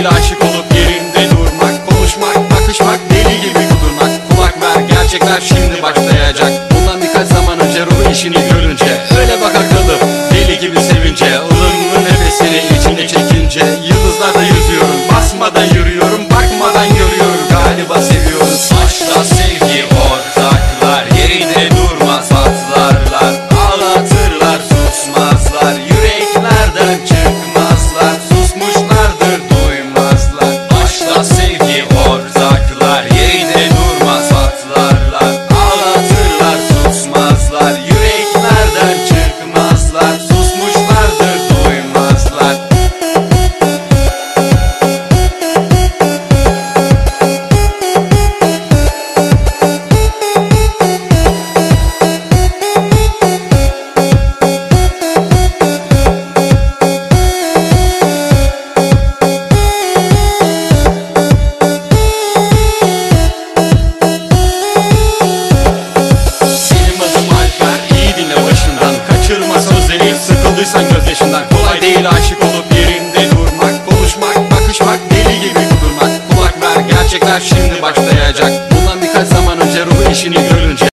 değil aşık olup yerinde durmak, konuşmak, bakışmak, deli gibi kudurmak. Kulak ver, gerçekler şimdi başlayacak. Bundan birkaç zaman önce ruh işini görünce, öyle baka kalıp deli gibi sevince, ılımlı nefesini içine çekince, yıldızlarda yüzüyorum, basmadan yürüyorum, bakmadan görüyorum, galiba seviyoruz. Aşkla sevgi ortaklar, yerinde durmaz patlarlar, ağlatırlar susmazlar, yüreklerden çıkmazlar, susmuşlardır duymazlar. Aşkla sevgi ortaklar, yerinde durmaz patlarlar, ağlatırlar susmazlar, yüreklerden çıkmazlar, susmuşlardır duymazlar. Kaçırma sözleri, sıkıldıysan gözyaşından. Kolay değil aşık